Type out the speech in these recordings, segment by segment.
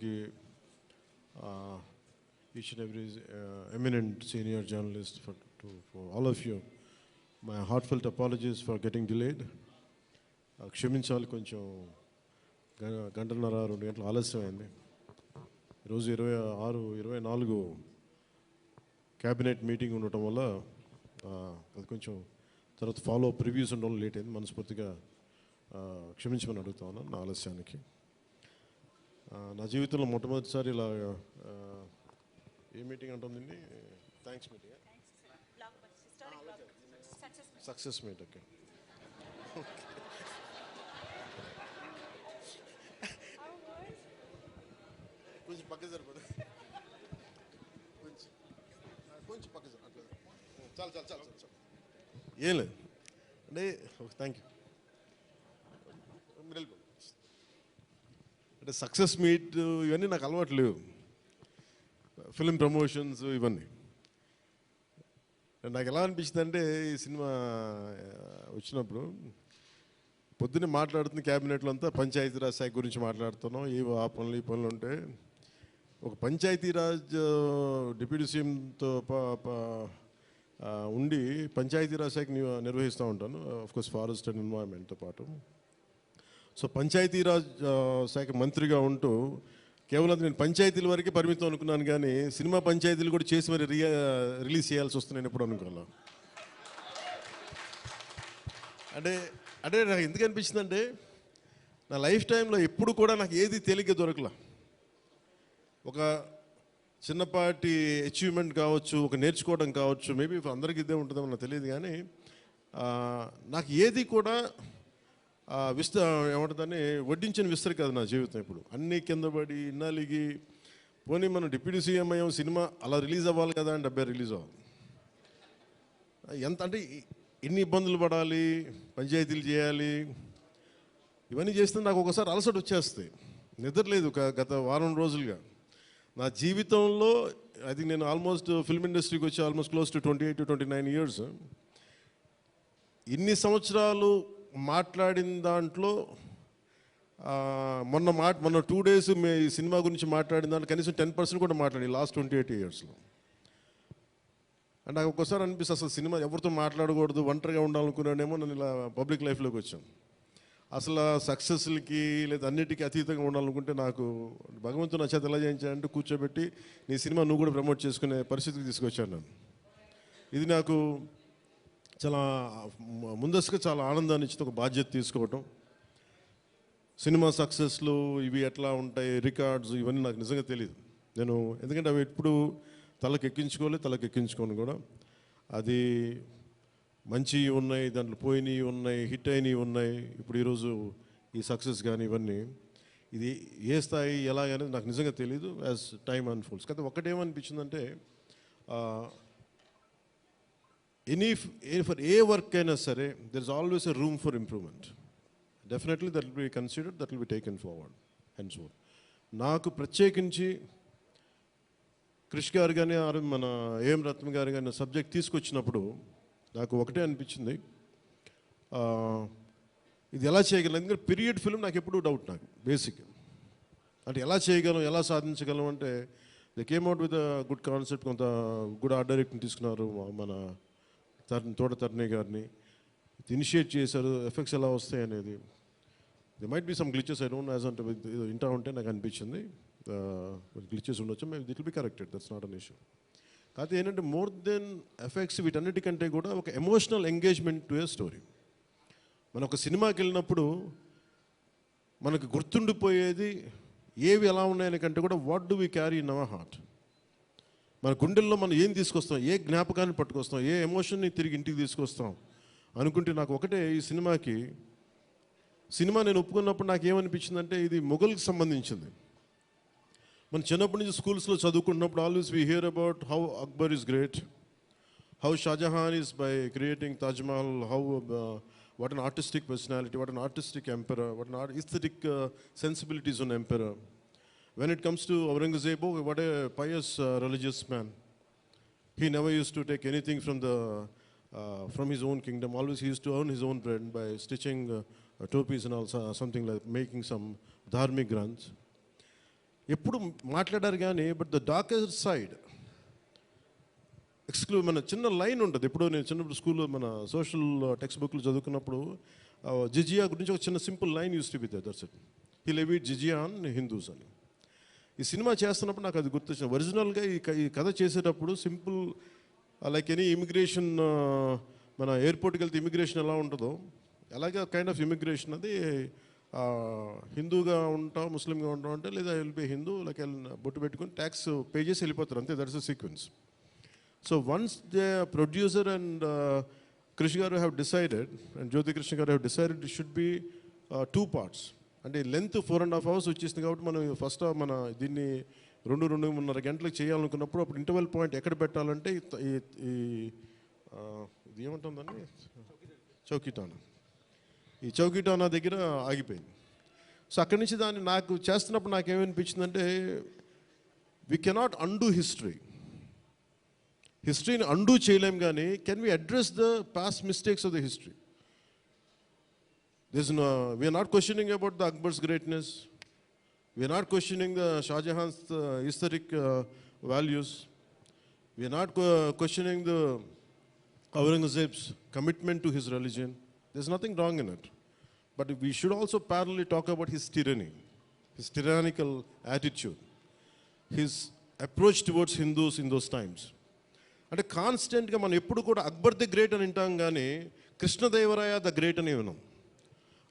అందరికీ each and every eminent senior journalist, for all of you, my heartfelt apologies for getting delayed. క్షమించాలి, కొంచెం గంటన్నర 2 గంటలు ఆలస్యమైంది. ఈరోజు 24 క్యాబినెట్ మీటింగ్ ఉండటం వల్ల అది కొంచెం తర్వాత ఫాలో అప్ రివ్యూస్ ఉండడం లేట్ అయింది. మనస్ఫూర్తిగా క్షమించమని అడుగుతా ఉన్నాను నా ఆలస్యానికి. నా జీవితంలో మొట్టమొదటిసారి ఇలా ఏ మీటింగ్ అంటుందండి, thanks meeting, success meet. Okay, కొంచెం పక్క సరిపోతుంది, కొంచెం పక్క సరిపోతుంది, చాలు చాలు చాలు చాలు, ఏం లేదు అంటే. Thank you. అంటే సక్సెస్ మీట్ ఇవన్నీ నాకు అలవాటు లేవు, ఫిల్మ్ ప్రమోషన్స్ ఇవన్నీ. నాకు ఎలా అనిపించింది అంటే, ఈ సినిమా వచ్చినప్పుడు పొద్దున్నే మాట్లాడుతుంది క్యాబినెట్లో అంతా పంచాయతీరాజ్ శాఖ గురించి మాట్లాడుతున్నాం. ఆ పనులు ఈ పనులు ఉంటే ఒక పంచాయతీరాజ్ డిప్యూటీ సీఎంతో ఉండి పంచాయతీరాజ్ శాఖ నిర్వహిస్తూ ఉంటాను, ఆఫ్కోర్స్ ఫారెస్ట్ అండ్ ఎన్వైరన్మెంట్తో పాటు. సో పంచాయతీరాజ్ శాఖ మంత్రిగా ఉంటూ కేవలం నేను పంచాయతీల వరకే పరిమితం అనుకున్నాను, కానీ సినిమా పంచాయతీలు కూడా చేసి మరి రిలీజ్ చేయాల్సి వస్తుంది నేను ఎప్పుడు అనుకోను. అంటే నాకు ఎందుకు అనిపించిందంటే, నా లైఫ్ టైంలో ఎప్పుడు కూడా నాకు ఏది తేలిగ్గా దొరకలా. ఒక చిన్నపాటి అచీవ్మెంట్ కావచ్చు, ఒక నేర్చుకోవడం కావచ్చు, మేబీ అందరికీ ఇదే ఉంటుందేమో నాకు తెలియదు, కానీ నాకు ఏది కూడా ఏమంటుందని వడ్డించిన విస్తరి కాదు నా జీవితం. ఇప్పుడు అన్నీ కింద పడి ఇన్నాళ్ళకి పోనీ మనం డిప్యూటీ సీఎం అయ్యాం, సినిమా అలా రిలీజ్ అవ్వాలి కదా అని 70 రిలీజ్ అవ్వాలి. ఎంత అంటే ఎన్ని ఇబ్బందులు పడాలి, పంచాయతీలు చేయాలి, ఇవన్నీ చేస్తే నాకు ఒకసారి అలసట వచ్చేస్తాయి. నిద్రలేదు గత వారం రోజులుగా. నా జీవితంలో అది నేను ఆల్మోస్ట్ ఫిల్మ్ ఇండస్ట్రీకి వచ్చి almost close to 28 to 29 years. ఇన్ని సంవత్సరాలు మాట్లాడిన దాంట్లో మొన్న 2 days ఈ సినిమా గురించి మాట్లాడిన దాంట్లో కనీసం 10% కూడా మాట్లాడి లాస్ట్ 28 yearsలో. అంటే నాకు ఒక్కోసారి అనిపిస్తుంది, అసలు సినిమా ఎవరితో మాట్లాడకూడదు, ఒంటరిగా ఉండాలనుకున్నానేమో. నేను ఇలా పబ్లిక్ లైఫ్లోకి వచ్చాను. అసలు సక్సెస్లకి లేదా అన్నిటికీ అతీతంగా ఉండాలనుకుంటే నాకు భగవంతుడు నా చేత ఎలా చేయించాడంటే, కూర్చోబెట్టి నీ సినిమా నువ్వు కూడా ప్రమోట్ చేసుకునే పరిస్థితికి తీసుకొచ్చాను నేను. ఇది నాకు చాలా ముందస్తుగా చాలా ఆనందాన్ని ఇచ్చింది, ఒక బాధ్యత తీసుకోవటం. సినిమా సక్సెస్లు ఇవి ఎట్లా ఉంటాయి, రికార్డ్స్ ఇవన్నీ నాకు నిజంగా తెలియదు. నేను ఎందుకంటే అవి ఎప్పుడు తలకెక్కించుకోను కూడా. అది మంచి ఉన్నాయి, దాంట్లో పోయినవి ఉన్నాయి, హిట్ అయినవి ఉన్నాయి. ఇప్పుడు ఈరోజు ఈ సక్సెస్ కానీ ఇవన్నీ ఇది ఏ స్థాయి ఎలాగనేది నాకు నిజంగా తెలియదు యాజ్ టైమ్ అన్ఫోల్డ్స్. కానీ ఒకటేమనిపించిందంటే, ఫర్ ఏ వర్క్ అయినా సరే there is always a room for improvement. Definitely that will be considered, that will be taken forward and so. నాకు ప్రత్యేకించి క్రిష్ గారు కానీ మన ఏఎం రత్న గారు కానీ సబ్జెక్ట్ తీసుకొచ్చినప్పుడు నాకు ఒకటే అనిపించింది, ఇది ఎలా చేయగలం. ఎందుకంటే పీరియడ్ ఫిల్మ్ నాకు ఎప్పుడూ డౌట్, నాకు బేసిక్ అంటే ఎలా చేయగలం, ఎలా సాధించగలం అంటే, they came out with good concept. కొంత గుడ్ ఆర్ట్ డైరెక్ట్ని తీసుకున్నారు, మన తోట తరుణి గారిని ఇనిషియేట్ చేశారు. ఎఫెక్ట్స్ ఎలా వస్తాయి అనేది, they might be some glitches, I don't know, as అంటే ఇంటా ఉంటే నాకు అనిపించింది గ్లిచెస్ ఉండొచ్చు, maybe it will be corrected, that's not an issue. కాకపోతే ఏంటంటే మోర్ దెన్ ఎఫెక్ట్స్ వీటన్నిటికంటే కూడా ఒక emotional engagement to a story. మనం ఒక సినిమాకి వెళ్ళినప్పుడు మనకు గుర్తుండిపోయేది ఏవి ఎలా ఉన్నాయని కంటే కూడా what do we carry in our heart. మన గుండెల్లో మనం ఏం తీసుకొస్తాం, ఏ జ్ఞాపకాన్ని పట్టుకొస్తాం, ఏ ఎమోషన్ని తిరిగి ఇంటికి తీసుకొస్తాం అనుకుంటే, నాకు ఒకటే ఈ సినిమా నేను ఒప్పుకున్నప్పుడు నాకు ఏమనిపించిందంటే, ఇది మొఘల్కి సంబంధించింది. మనం చిన్నప్పటి నుంచి స్కూల్స్లో చదువుకుంటున్నప్పుడు always we hear about how Akbar is great, how Shah Jahan is by creating Taj Mahal, how what an artistic personality, what an artistic emperor, what an aesthetic sensibilities on emperor. When it comes to Aurangzeb, what a pious religious man. He never used to take anything from his own kingdom. Always he used to earn his own bread by stitching topis and also something like making some dharmic granths. ఎప్పుడు మాట్లాడారు కానీ but the darker side మన చిన్న line ఉంటుంది. ఎప్పుడో నేను చిన్నప్పుడు స్కూల్లో మన సోషల్ టెక్స్ట్ బుక్లు చదువుకున్నప్పుడు జిజియా గురించి ఒక చిన్న simple line used to be there, that's it. He levied జిజియా ఆన్ హిందూస్ అని. ఈ సినిమా చేస్తున్నప్పుడు నాకు అది గుర్తొచ్చింది. ఒరిజినల్గా ఈ కథ చేసేటప్పుడు సింపుల్ లైక్ ఎనీ ఇమిగ్రేషన్, మన ఎయిర్పోర్ట్కి వెళ్తే ఇమిగ్రేషన్ ఎలా ఉంటుందో అలాగే కైండ్ ఆఫ్ ఇమిగ్రేషన్ అది. హిందూగా ఉంటాం, ముస్లింగా ఉంటాం అంటే, లేదా వెళ్ళిపోయి హిందూ లైక్ బొట్టు పెట్టుకుని ట్యాక్స్ పే చేసి వెళ్ళిపోతారు అంతే. That's the sequence. So once the producer and Krish garu have decided, and Jyoti Krishna garu have decided it should be 2 parts. అంటే లెంత్ 4.5 hours వచ్చేసింది కాబట్టి మనం ఫస్ట్ మన దీన్ని 2-2.5 గంటలకు చేయాలనుకున్నప్పుడు అప్పుడు ఇంటర్వెల్ పాయింట్ ఎక్కడ పెట్టాలంటే ఇది ఏమంటుందండి, చౌకీటానా. ఈ చౌకీటానా దగ్గర ఆగిపోయింది. సో అక్కడి నుంచి దాన్ని నాకు చేస్తున్నప్పుడు నాకేమనిపించిందంటే వీ కెనాట్ అండూ హిస్టరీని అండూ చేయలేం, కానీ can we address the past mistakes of the history? We are not questioning about the Akbar's greatness, we are not questioning the Shah Jahan's historic values, we are not questioning the Aurangzeb's commitment to his religion. There is nothing wrong in it. But we should also parallelly talk about his tyranny, his tyrannical attitude, his approach towards Hindus in those times. అంటే కాన్స్టెంట్గా మనం ఎప్పుడు కూడా Akbar the great అని వింటాం, కానీ Krishnadevaraya the great అని విన్నాం,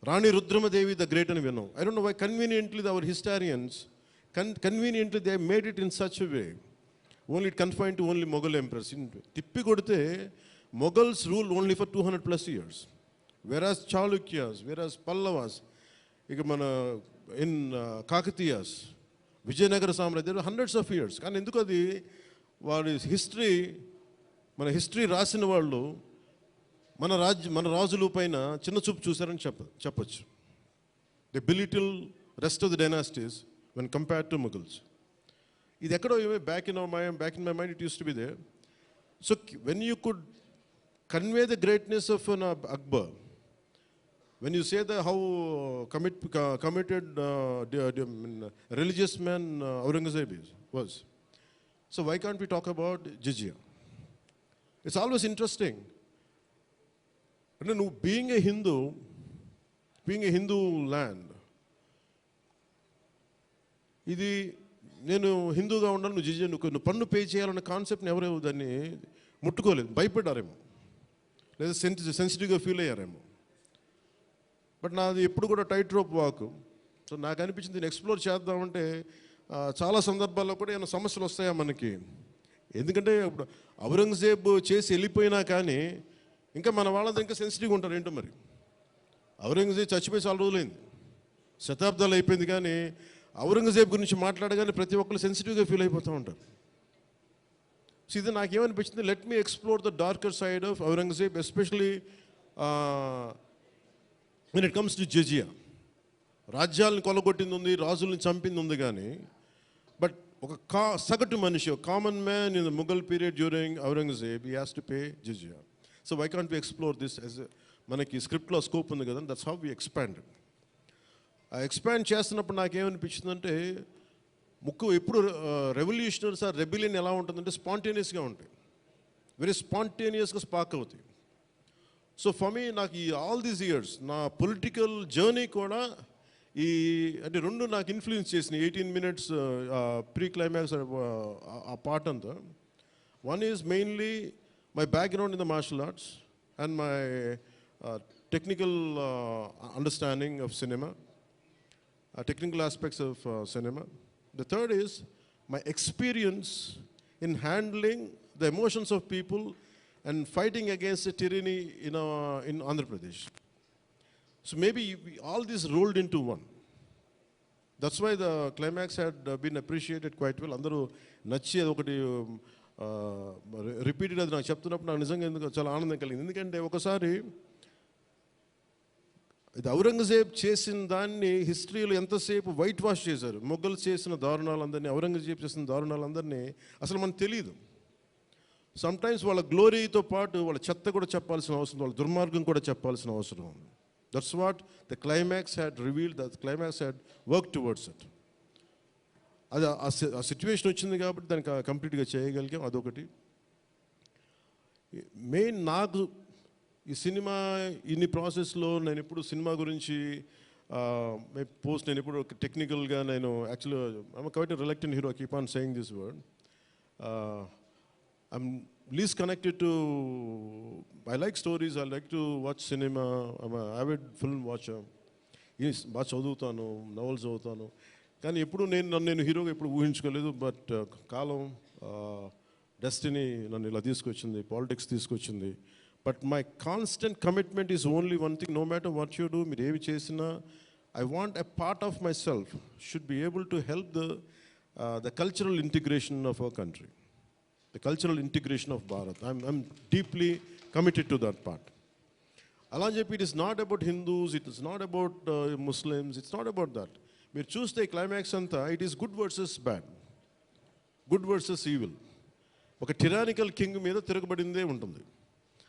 రాణి రుద్రమదేవి ద గ్రేట్ అని విన్నాం. I don't know why conveniently our historians conveniently they made it in such way only it confine to only Mughal empress. తిప్పి కొడితే Mughals rule only for 200+ years, whereas Chalukyas, whereas Pallavas, ఇక మన ఇన్ కాకతీయాస్, విజయనగర సామ్రాజ్యం hundreds of years. కానీ ఎందుకు అది వాడి హిస్టరీ, మన హిస్టరీ రాసిన వాళ్ళు మన రాజుల పైన చిన్న చూపు చూశారని చెప్పచ్చు. The belittle rest of the dynasties when compared to Mughals. ఇది ఎక్కడో back in my mind it used to be there. So when you could convey the greatness of an Akbar, when you say that how committed religious man Aurangzeb was, so why can't we talk about jizya? It's always interesting. And being a Hindu land, ఇది నేను హిందూగా ఉండాలి, నువ్వు జిజియా నువ్వు పన్ను pay చేయాలన్న కాన్సెప్ట్ని ఎవరు దాన్ని ముట్టుకోలేదు, భయపడ్డారేమో, లేదా సెన్సిటివ్గా ఫీల్ అయ్యారేమో. బట్ నాది ఎప్పుడు కూడా టైట్ రోప్ వాక్. సో నాకు అనిపించింది దీన్ని ఎక్స్ప్లోర్ చేద్దామంటే చాలా సందర్భాల్లో కూడా ఏమైనా సమస్యలు వస్తాయా మనకి. ఎందుకంటే ఇప్పుడు ఔరంగజేబ్ చేసి వెళ్ళిపోయినా కానీ ఇంకా మన వాళ్ళంతా ఇంకా సెన్సిటివ్గా ఉంటారు ఏంటో మరి. ఔరంగజేబ్ చచ్చిపోయి చాలా రోజులైంది, శతాబ్దాలు అయిపోయింది, కానీ ఔరంగజేబ్ గురించి మాట్లాడగానే ప్రతి ఒక్కరు సెన్సిటివ్గా ఫీల్ అయిపోతూ ఉంటారు. సో ఇది నాకేమనిపించింది, let me explore the darker side of Aurangzeb, especially when it comes to jizya. రాజ్యాలను కొలగొట్టింది ఉంది, రాజుల్ని చంపింది ఉంది, కానీ బట్ ఒక సగటు మనిషి, common man in the Mughal period during Aurangzeb, he has to pay జిజియా. So why can't we explore this as మనకి స్క్రిప్ట్లో స్కోప్ ఉంది కదా, దట్స్ హౌ వి ఎక్స్పాండెడ్. ఆ ఎక్స్పాండ్ చేస్తున్నప్పుడు నాకేమనిపించిందంటే ఎప్పుడు రెవల్యూషనరీస్ ఆ రెబిలియన్ ఎలా ఉంటుందంటే స్పాంటేనియస్గా ఉంటాయి, వెరీ స్పాంటేనియస్గా స్పార్క్ అవుతాయి. సో ఫర్ మీ నాకు ఈ ఆల్ దీస్ ఇయర్స్ నా పొలిటికల్ జర్నీ కూడా అంటే రెండు నాకు ఇన్ఫ్లుయెన్స్ చేసినాయి. 18 minutes ప్రీ క్లైమాక్స్ ఆ పార్ట్ అంతా. One is mainly my background in the martial arts and my technical understanding of cinema, technical aspects of cinema. The third is my experience in handling the emotions of people and fighting against the tyranny in Andhra Pradesh. So maybe all this rolled into one. That's why the climax had been appreciated quite well. Andaru nachi adokati repeated adi naaku cheptunnappudu naaku nijanga enduko chaala aanandam kalindi. Endukante okasari ఇది ఔరంగజేబ్ చేసిన దాన్ని హిస్టరీలో ఎంతసేపు white wash చేశారు. మొఘల్ చేసిన దారుణాలందరినీ, ఔరంగజేబ్ చేసిన దారుణాలందరినీ అసలు మనకు తెలియదు. సమ్టైమ్స్ వాళ్ళ గ్లోరీతో పాటు వాళ్ళ చెత్త కూడా చెప్పాల్సిన అవసరం, వాళ్ళ దుర్మార్గం కూడా చెప్పాల్సిన అవసరం ఉంది. That's what the climax had revealed, the climax had work towards it. అది ఆ సిచ్యువేషన్ వచ్చింది కాబట్టి దానికి కంప్లీట్గా చేయగలిగాం. అదొకటి. మెయిన్ నాకు ఈ సినిమా ఇన్ని ప్రాసెస్లో నేను ఎప్పుడు సినిమా గురించి నేను ఎప్పుడు టెక్నికల్గా నేను యాక్చువల్గా I'm quite reluctant hero, keep on saying this word. I'm least connected to, I like stories, I like to watch cinema, I'm an avid film watcher. బాగా చదువుతాను, నవల్స్ చదువుతాను, కానీ ఎప్పుడు నేను హీరోగా ఎప్పుడు ఊహించుకోలేదు. బట్ కాలం, డెస్టినీ నన్ను ఇలా తీసుకొచ్చింది, పాలిటిక్స్ తీసుకొచ్చింది. But my constant commitment is only one thing, no matter what you do, మీరు ఏమి చేసినా I want a part of myself should be able to help the cultural integration of our country, the cultural integration of Bharat. I'm deeply committed to that part. Alanjepi, it is not about Hindus, it is not about Muslims, it's not about that. Meer choose the climax anta, it is good versus bad, good versus evil. Oka tyrannical king meeda tiragabadinde untundi.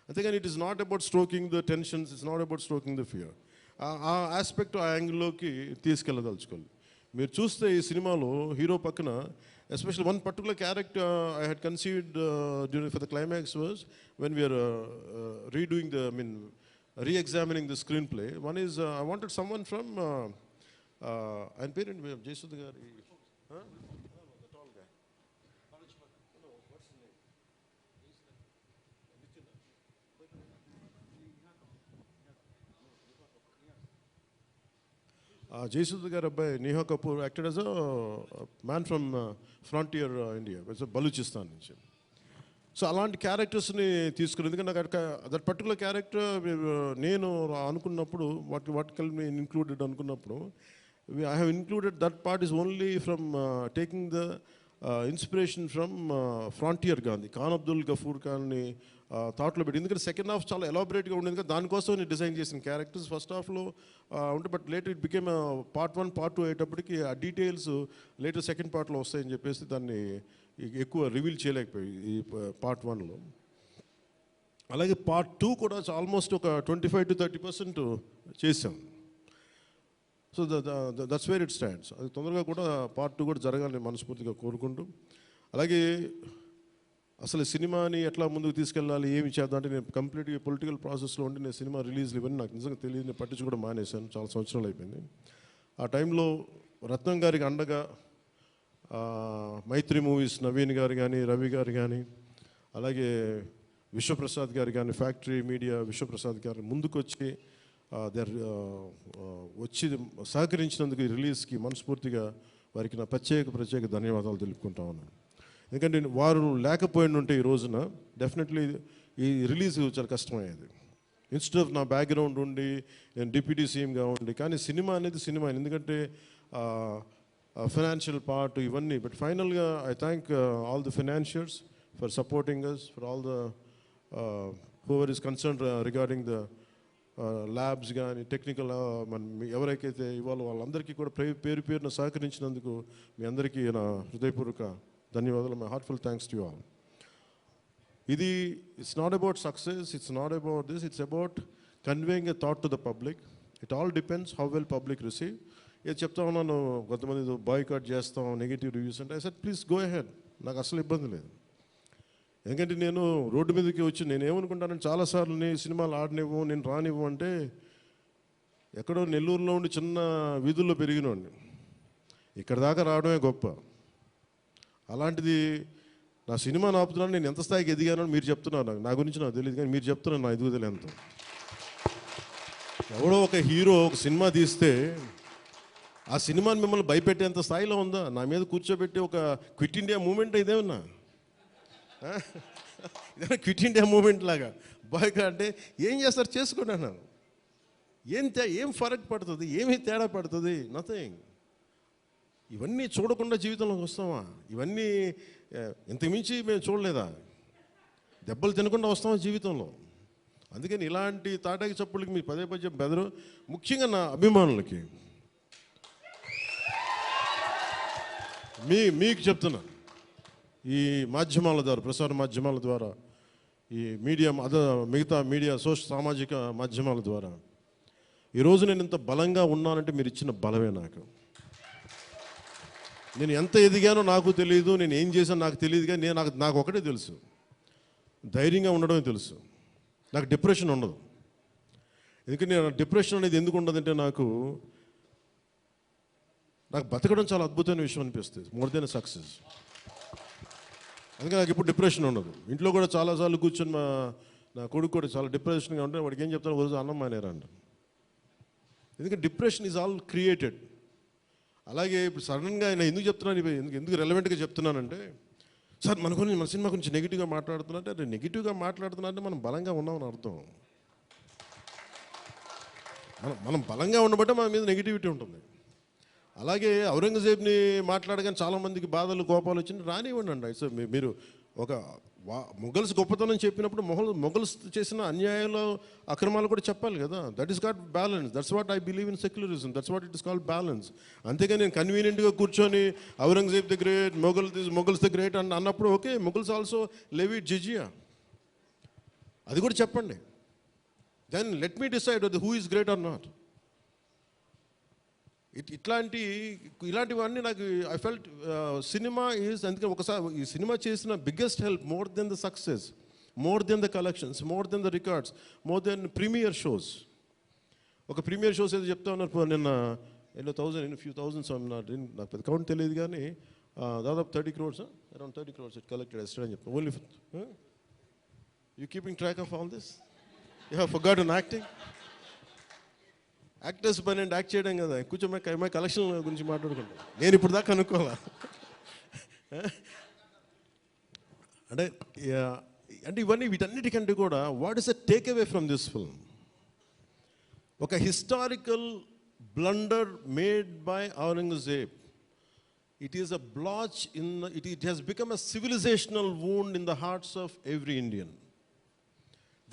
Antegani it is not about stroking the tensions, it's not about stroking the fear. ఆ aspect, ఆ యాంగిల్లోకి తీసుకెళ్ళదలుచుకోవాలి. మీరు చూస్తే ఈ సినిమాలో hero పక్కన especially one particular character I had conceived for the climax was when we are re-examining the screenplay. One is I wanted someone from and parent we have Jesudha Gari, the tall guy. No, what's his name? Jesudha Gari abbai Neha Kapoor acted as a man from frontier India, it's a Baluchistan nunchi. So అలాంటి క్యారెక్టర్స్ని తీసుకుని, ఎందుకంటే నాకు that particular character నేను అనుకున్నప్పుడు what can be included అనుకున్నప్పుడు I have included that part is only from taking the inspiration from frontier Gandhi, Khan Abdul Gaffar ఖాన్ని థాట్లో పెట్టి. ఎందుకంటే సెకండ్ హాఫ్ చాలా ఎలాబరేట్గా ఉండేది కదా, దానికోసం నేను డిజైన్ చేసిన క్యారెక్టర్స్ ఫస్ట్ హాఫ్లో ఉంటే, but later it became part 1 part 2 అయ్యేటప్పటికి ఆ డీటెయిల్స్ లేటర్ సెకండ్ పార్ట్లో వస్తాయని చెప్పేసి దాన్ని ఎక్కువ రివీల్ చేయలేకపోయి ఈ పార్ట్ 1లో. అలాగే పార్ట్ 2 కూడా ఆల్మోస్ట్ ఒక 25 to 30% చేసాం. So that's where it stands. అది తొందరగా కూడా పార్ట్ 2 కూడా జరగాలని మనస్ఫూర్తిగా కోరుకుంటూ, అలాగే అసలు సినిమాని ఎట్లా ముందుకు తీసుకెళ్ళాలి, ఏమి చేద్దాం అంటే నేను కంప్లీట్గా పొలిటికల్ ప్రాసెస్లో ఉండి నేను సినిమా రిలీజ్లు ఇవన్నీ నాకు నిజంగా తెలియదు, నేను పట్టించుకోవడం మానేశాను, చాలా సంవత్సరాలు అయిపోయింది. ఆ టైంలో రత్నం గారికి అండగా మైత్రి మూవీస్ నవీన్ గారు కానీ, రవి గారు కానీ, అలాగే విశ్వప్రసాద్ గారు కానీ, ఫ్యాక్టరీ మీడియా విశ్వప్రసాద్ గారు ముందుకు వచ్చి వచ్చి సహకరించినందుకు ఈ రిలీజ్కి మనస్ఫూర్తిగా వారికి నా ప్రత్యేక ధన్యవాదాలు తెలుపుకుంటా ఉన్నాను. ఎందుకంటే వారు లేకపోయిన ఉంటే ఈ రోజున డెఫినెట్లీ ఈ రిలీజ్ చాలా కష్టమయ్యేది. ఇన్స్టెడ్ ఆఫ్ నా బ్యాక్గ్రౌండ్ ఉండి నేను డిప్యూటీ సీఎంగా ఉండి, కానీ సినిమా అనేది సినిమా, ఎందుకంటే ఫైనాన్షియల్ పార్ట్ ఇవన్నీ. బట్ ఫైనల్గా I thank all the financiers for supporting us, for all the whoever is concern regarding the labs కానీ టెక్నికల్ ఎవరికైతే ఇవ్వాలో వాళ్ళందరికీ కూడా పేరున సహకరించినందుకు మీ అందరికీ నా హృదయపూర్వక ధన్యవాదాలు. My heartful thanks to you all. ఇది it's not about success, it's not about this, it's about conveying a thought to the public. It all depends how well public receive. ఏది చెప్తా ఉన్నాను, కొంతమంది బాయ్కాట్ చేస్తాం, నెగిటివ్ రివ్యూస్ అంటే, I said please go ahead, నాకు అసలు ఇబ్బంది లేదు. ఎందుకంటే నేను రోడ్డు మీదకి వచ్చి నేను ఏమనుకుంటానంటే, చాలాసార్లు నీ సినిమాలు ఆడనివ్వు, నేను రానివ్వు అంటే, ఎక్కడో నెల్లూరులో ఉండి చిన్న వీధుల్లో పెరిగినోడిని, ఇక్కడ దాకా రావడమే గొప్ప. అలాంటిది నా సినిమాను ఆపుతున్నాను, నేను ఎంత స్థాయికి ఎదిగానో మీరు చెప్తున్నారు. నా గురించి నాకు తెలియదు, కానీ మీరు చెప్తున్నారు నా ఎదుగుదల ఎంత. ఎవడో ఒక హీరో ఒక సినిమా తీస్తే ఆ సినిమాని మిమ్మల్ని భయపెట్టేంత స్థాయిలో ఉందా? నా మీద కూర్చోబెట్టి ఒక క్విట్ ఇండియా మూమెంట్ ఇదేమన్నా, ఇదేమన్నా క్విట్ ఇండియా మూమెంట్ లాగా బాయ్గా అంటే ఏం చేస్తారు, చేసుకోండి అన్నాను. ఏం ఫరక్ పడుతుంది, ఏమి తేడా పడుతుంది? నథింగ్. ఇవన్నీ చూడకుండా జీవితంలోకి వస్తామా? ఇవన్నీ ఇంతకుమించి మేము చూడలేదా? దెబ్బలు తినకుండా వస్తామా జీవితంలో? అందుకని ఇలాంటి తాటాకి చప్పుళ్ళకి మీరు పదే బెదరు. ముఖ్యంగా నా అభిమానులకి మీకు చెప్తున్నా, ఈ మాధ్యమాల ద్వారా, ప్రసార మాధ్యమాల ద్వారా, ఈ మీడియా మిగతా మీడియా సామాజిక మాధ్యమాల ద్వారా ఈరోజు నేను ఇంత బలంగా ఉన్నానంటే మీరు ఇచ్చిన బలమే నాకు. నేను ఎంత ఎదిగానో నాకు తెలియదు, నేను ఏం చేశానో నాకు తెలియదు, కానీ నాకు ఒకటే తెలుసు, ధైర్యంగా ఉండడమే తెలుసు. నాకు డిప్రెషన్ ఉండదు. ఎందుకంటే డిప్రెషన్ అనేది ఎందుకు ఉండదంటే నాకు బతకడం చాలా అద్భుతమైన విషయం అనిపిస్తుంది, మోర్ దెన్ సక్సెస్. అందుకే నాకు ఇప్పుడు డిప్రెషన్ ఉండదు. ఇంట్లో కూడా చాలాసార్లు కూర్చొని నా కొడుకు కూడా చాలా డిప్రెషన్గా ఉంటే వాడికి ఏం చెప్తాను, రోజు అన్నం మానేరండి. ఎందుకంటే డిప్రెషన్ ఈజ్ ఆల్ క్రియేటెడ్. అలాగే ఇప్పుడు సడన్గా ఆయన ఎందుకు చెప్తున్నాను, ఎందుకు రెలవెంట్గా చెప్తున్నానంటే, సార్ మన సినిమా గురించి నెగిటివ్గా మాట్లాడుతున్నట్టే, అదే నెగిటివ్గా మాట్లాడుతున్నట్టే మనం బలంగా ఉన్నామని అర్థం. మనం బలంగా ఉండబట్టే మన మీద నెగిటివిటీ ఉంటుంది. అలాగే ఔరంగజేబ్ని మాట్లాడగానే చాలామందికి బాధలు కోపాలు వచ్చింది, రానివ్వండి అండి. సో మీరు ఒక మొఘల్స్ గొప్పతనం చెప్పినప్పుడు మొఘల్స్ చేసిన అన్యాయాలు అక్రమాలు కూడా చెప్పాలి కదా. That is got balance. That's what I believe in secularism. That's what it is called balance. అంతేగాని నేను కన్వీనియంట్గా కూర్చొని Aurangzeb the great, Mughals the great అన్నప్పుడు ఓకే, మొఘల్స్ ఆల్సో లెవిడ్ జిజియా, అది కూడా చెప్పండి. Then let me decide who is great or not. ఇలాంటివన్నీ నాకు ఐ ఫెల్ట్ సినిమా ఈజ్, అందుకే ఒకసారి ఈ సినిమా చేసిన biggest help, more than the success, more than the collections, more than the records, more than premiere shows. ఒక premiere shows ఏదో చెప్తా ఉన్నారు నిన్న, ఫ్యూ థౌజండ్స్, నాకు పెద్ద కౌంట్ తెలియదు కానీ దాదాపు 30 crores, around 30 crores it collected yesterday అని చెప్తాను. Only you keeping track of all this? You have forgotten acting. Actors పని అంటే యాక్ట్ చేయడం కదా, కూర్చోమై కలెక్షన్ గురించి మాట్లాడుకుంటాం. నేను ఇప్పుడు దాకా అనుకోవాలా అంటే ఇవన్నీ వీటన్నిటికంటే కూడా what is a take away from this film? ఒక historical blunder made by Aurangzeb. It is a blotch it has become a civilizational wound in the hearts of every Indian.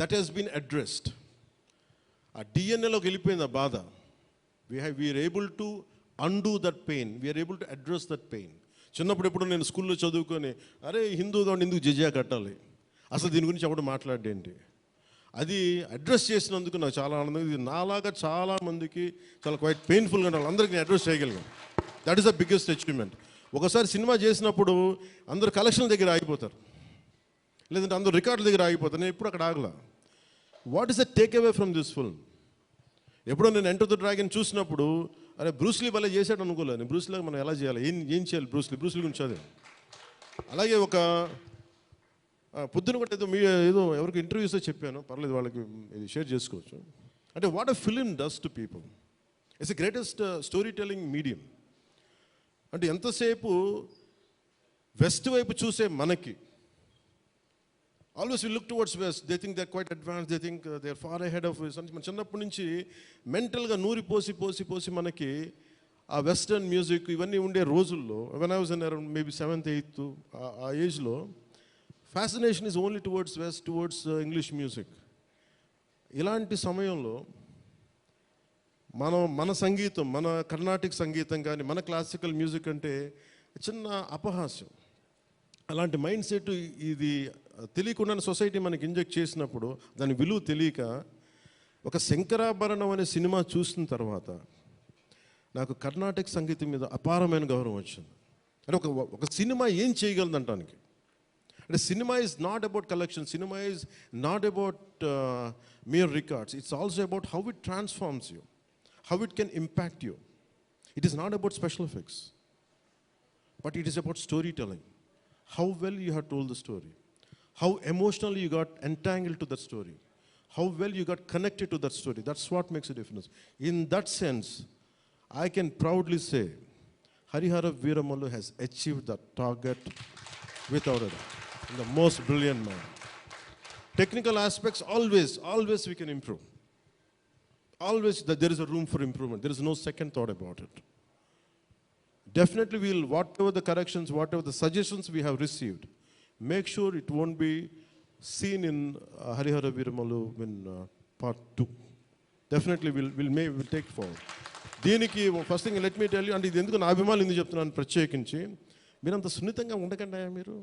That has been addressed. ఆ డిఎన్ఏలోకి వెళ్ళిపోయింది ఆ బాధ. We are able to undo that pain, we are able to address that pain. చిన్నప్పుడు ఎప్పుడు నేను స్కూల్లో చదువుకొని, అరే హిందూగా ఉండి ఎందుకు జిజియా కట్టాలి, అసలు దీని గురించి ఎవడు మాట్లాడేంటి, అది అడ్రస్ చేసినందుకు నాకు చాలా ఆనందం. ఇది నాలాగా చాలామందికి చాలా క్వైట్ పెయిన్ఫుల్గా ఉండాలి, అందరికీ నేను అడ్రస్ చేయగలిగాను. That is the biggest achievement. ఒకసారి సినిమా చేసినప్పుడు అందరు కలెక్షన్ల దగ్గర ఆగిపోతారు, లేదంటే అందరు రికార్డుల దగ్గర ఆగిపోతారు. నేను ఎప్పుడు అక్కడ ఆగలా. What is the take away from this film? ఎప్పుడో నేను ఎంటర్ ద డ్రాగన్ చూసినప్పుడు, అరే బ్రూస్లీ భలే చేశాడు అనుకోలేదు. బ్రూస్లీగా మనం ఎలా చేయాలి, ఏం చేయాలి, బ్రూస్లీ గురించి చదివాను. అలాగే ఒక పొద్దున కూడా ఏదో ఎవరికి ఇంటర్వ్యూస్లో చెప్పాను, పర్లేదు వాళ్ళకి ఇది షేర్ చేసుకోవచ్చు. అంటే what a film does to people. It's the greatest story telling medium. అంటే ఎంతసేపు వెస్ట్ వైపు చూసే మనకి, always we look towards west, they think they are quite advance, they think they are far ahead of. మన చిన్నప్పటి నుంచి మెంటల్గా నూరి పోసి మనకి ఆ వెస్టర్న్ మ్యూజిక్ ఇవన్నీ ఉండే రోజుల్లో, when I was in around maybe 7th 8th ఆ ఏజ్లో, fascination is only towards west, towards English music. ఇలాంటి సమయంలో మన సంగీతం, మన కర్ణాటిక్ సంగీతం కానీ మన క్లాసికల్ మ్యూజిక్ అంటే చిన్న అపహాస్యం. అలాంటి మైండ్ సెట్ ఇది తెలియకుండా సొసైటీ మనకి ఇంజెక్ట్ చేసినప్పుడు, దాని విలువ తెలియక, ఒక శంకరాభరణం అనే సినిమా చూసిన తర్వాత నాకు కర్ణాటక సంగీతం మీద అపారమైన గౌరవం వచ్చింది. అంటే ఒక సినిమా ఏం చేయగలదంటానికి. అంటే cinema is not about collection, cinema is not about mere records. It's also about how it transforms you, how it can impact you. It is not about special effects, but it is about storytelling. How well you have told the story, how emotionally you got entangled to that story, how well you got connected to that story. That's what makes a difference. In that sense, I can proudly say Harihara Veeramallu has achieved that target without a doubt. The most brilliant man. Technical aspects, always we can improve. Always there is a room for improvement. There is no second thought about it. Definitely we'll, whatever the corrections, whatever the suggestions we have received, make sure it won't be seen in Harihara Veeramallu in part 2. Definitely we'll take forward. దీనికి first thing let me tell you, అంటే ఇది ఎందుకు నా అభిమానులు ఎందుకు చెప్తున్నాను ప్రత్యేకించి, మీరు అంత సున్నితంగా ఉండకండి. మీరు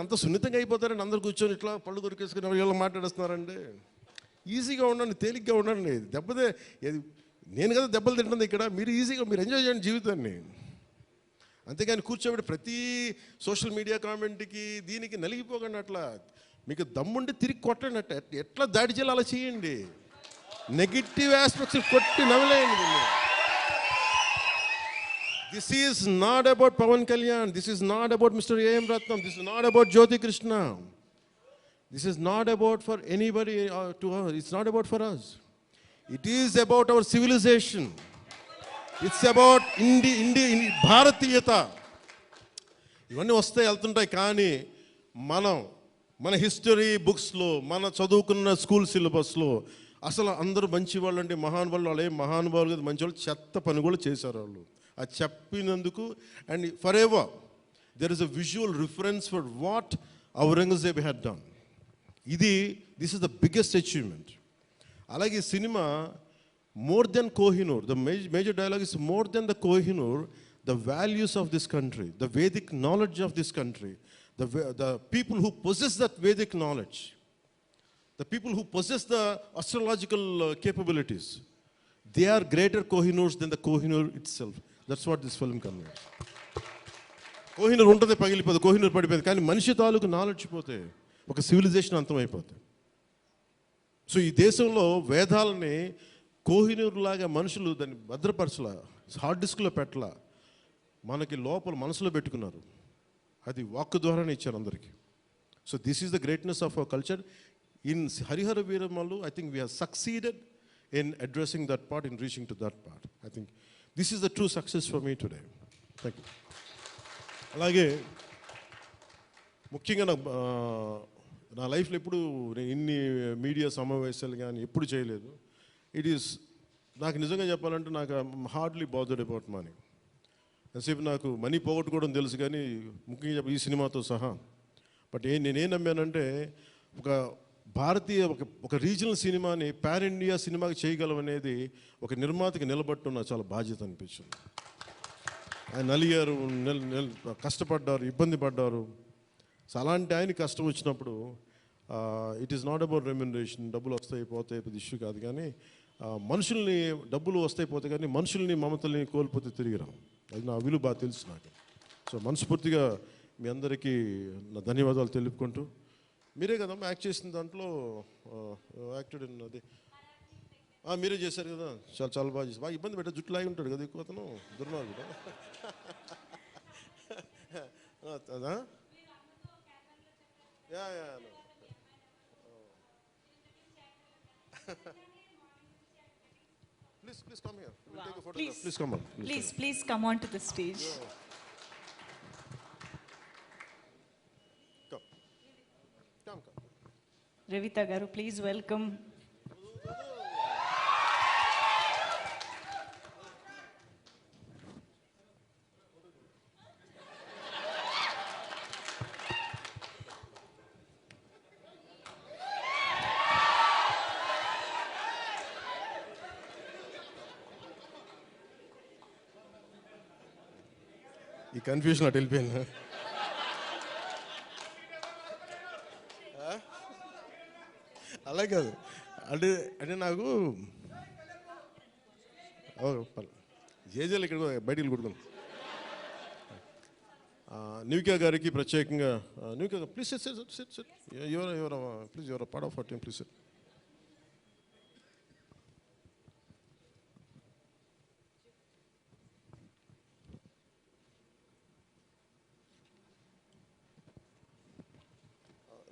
అంత సున్నితంగా అయిపోతారండి, అందరు కూర్చొని ఇట్లా పళ్ళు కొరికేసుకుని ఇలా మాట్లాడేస్తున్నారండి. ఈజీగా ఉండండి, తేలిగ్గా ఉండండి. దెబ్బతే నేను కదా దెబ్బలు తింటుంది ఇక్కడ, మీరు ఈజీగా మీరు ఎంజాయ్ చేయండి జీవితాన్ని. అంతేగాని కూర్చోబెట్టి ప్రతి సోషల్ మీడియా కామెంట్కి దీనికి నలిగిపోకండి. అట్లా మీకు దమ్ముండి తిరిగి కొట్టండి. ఎట్లా దాడి చేయాలి అలా చేయండి. నెగిటివ్ ఆస్పెక్ట్స్ కొట్టి నవ్వలేయండి. This is not about Pawan Kalyan, this is not about mister A M Ratnam, this is not about Jyothi Krishna, this is not about for anybody to us, it's not about for us, it is about our civilization, it's about భారతీయత. ఇవన్నీ వస్తాయి వెళ్తుంటాయి, కానీ మన history బుక్స్లో, మన చదువుకున్న school సిలబస్లో అసలు అందరూ మంచి వాళ్ళు అంటే మహానుభావులు, వాళ్ళు ఏం మహానుభావులు కదా, మంచి వాళ్ళు చెత్త పని కూడా చేశారు వాళ్ళు. అది చెప్పినందుకు and for ever there is a visual reference for what Aurangzeb had done. This is the biggest achievement. అలాగే cinema more than Kohinoor, the major dialogue is more than the Kohinoor, the values of this country, the Vedic knowledge of this country, the people who possess that Vedic knowledge, the people who possess the astrological capabilities, they are greater Kohinoors than the Kohinoor itself. That's what this film conveys. Kohinoor untade pagilipodi, Kohinoor padipodi, కానీ మనిషి తాలూకు knowledge పోతే ఒక civilisation అంతమైపోతుంది. So ఈ దేశంలో వేదాలని కోహినూర్ లాగా మనుషులు దాన్ని భద్రపరచలా, హార్డ్ డిస్క్లో పెట్టలా, మనకి లోపల మనసులో పెట్టుకున్నారు. అది వాక్ ద్వారానే ఇచ్చారు అందరికీ. So this is the greatness of our culture. In Harihara Veeramallu I think we have succeeded in addressing that part, in reaching to that part. I think this is the true success for me today. Thank you. అలాగే ముఖ్యంగా నా లైఫ్లో ఎప్పుడు నేను ఇన్ని media సమావేశాలు కానీ ఎప్పుడు చేయలేదు. నాకు నిజంగా చెప్పాలంటే నాకు హార్డ్లీ బాదర్డ్ అబౌట్ మనీ. ఎంతసేపు నాకు మనీ పోగొట్టుకోవడం తెలుసు, కానీ ముఖ్యంగా ఈ సినిమాతో సహా. బట్ నేనేం నమ్మానంటే ఒక భారతీయ ఒక రీజనల్ సినిమాని పాన్ ఇండియా సినిమాకి చేయగలం అనేది ఒక నిర్మాతకి నిలబట్టున్న చాలా బాధ్యత అనిపించింది. ఆయన నలిగారు, కష్టపడ్డారు, ఇబ్బంది పడ్డారు. సో అలాంటి ఆయన కష్టం వచ్చినప్పుడు it is not about remuneration, డబ్బులు వస్తాయి పోతాయి, పెద్ద ఇష్యూ కాదు. కానీ మనుషుల్ని, డబ్బులు వస్తాయి పోతాయి కానీ మనుషుల్ని, మమతల్ని కోల్పోతే తిరిగిరాం. అది నా విలువ బాగా తెలుసు నాకు. సో మనస్ఫూర్తిగా మీ అందరికీ నా ధన్యవాదాలు తెలుపుకుంటూ, మీరే కదమ్మా యాక్ట్ చేసిన దాంట్లో యాక్టెడ్ అది మీరే చేశారు కదా, చాలా చాలా బాగా చేసి, బాగా ఇబ్బంది పెట్టా, జుట్టు లాగి ఉంటాడు కదా ఎక్కువ అతను, దుర్మార్గుడు. అదా Please come here. We'll take a photograph. Please come on. Please come on to the stage. Come. Revita garu, please welcome. ఈ కన్ఫ్యూజన్ అటు వెళ్ళిపోయింది. అలా కాదు అంటే నాకు జేజేలు ఇక్కడ బయటికి కొడుకున్నాను. నివికా గారికి ప్రత్యేకంగా, Nivika please sit please your part of our team, please sit.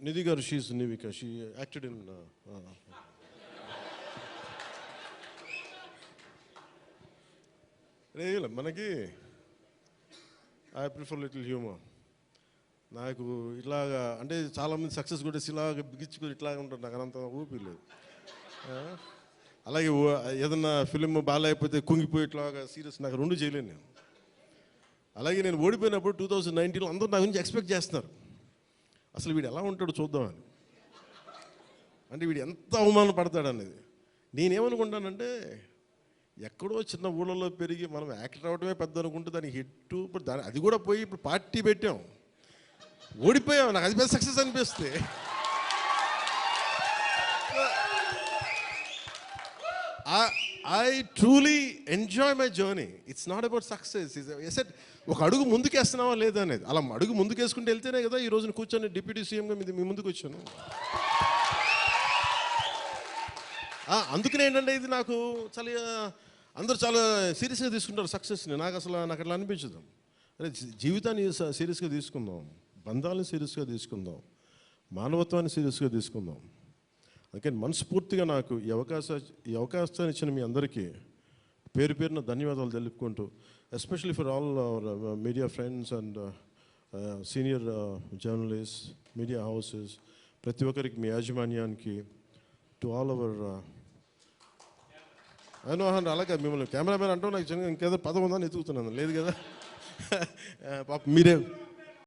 Nidhi garu, she's Nivika. She acted in. మనకి ఐ ప్రిఫర్ లిటిల్ హ్యూమర్. నాకు ఇట్లాగా అంటే చాలామంది సక్సెస్ కూడా ఇలాగ బిగించుకుని ఇట్లాగా ఉంటారు, నాకు అంత ఊపి లేదు. అలాగే ఏదన్నా ఫిలిం బాగాలేకపోతే కుంగిపోయి ఇట్లాగా సీరియస్, నాకు రెండు చేయలేను నేను. అలాగే నేను ఓడిపోయినప్పుడు 2019లో అందరూ నా గురించి ఎక్స్పెక్ట్ చేస్తున్నారు, అసలు వీడు ఎలా ఉంటాడు చూద్దామని, అంటే వీడు ఎంత అవమానపడతాడు అనేది. నేనేమనుకుంటానంటే ఎక్కడో చిన్న ఊళ్ళలో పెరిగి మనం యాక్టర్ అవడమే పెద్ద అనుకుంటే దానికి హిట్, ఇప్పుడు అది కూడా పోయి ఇప్పుడు పార్టీ పెట్టాం, ఓడిపోయాం, నాకు అది పెద్ద సక్సెస్ అనిపిస్తే. I truly enjoy my journey. It's not about success. Asset ఒక అడుగు ముందుకేస్తున్నావా లేదా అనేది. అలా అడుగు ముందుకేసుకుంటూ వెళ్తేనే కదా ఈ రోజున కూర్చొని డిప్యూటీ సీఎంగా మీ ముందుకు వచ్చాను. అందుకనే ఏంటంటే ఇది నాకు చాలా అందరూ చాలా సీరియస్గా తీసుకుంటారు సక్సెస్ని. నాకు అట్లా అనిపించదు. అరే జీవితాన్ని సీరియస్గా తీసుకుందాం, బంధాలను సీరియస్గా తీసుకుందాం, మానవత్వాన్ని సీరియస్గా తీసుకుందాం. అందుకని మనస్ఫూర్తిగా నాకు ఈ అవకాశాన్ని ఇచ్చిన మీ అందరికీ పేరు పేరున ధన్యవాదాలు తెలుపుకుంటూ, especially for all our media friends and senior journalist, media houses, ప్రతి ఒక్కరికి మీ యాజమాన్యానికి, టు ఆల్ అవర్ అయినో అలాగే మిమ్మల్ని కెమెరామెన్ అంటూ నాకు ఇంకేదో పదం ఉందని ఎదుగుతున్నాను. లేదు కదా పాప మీరే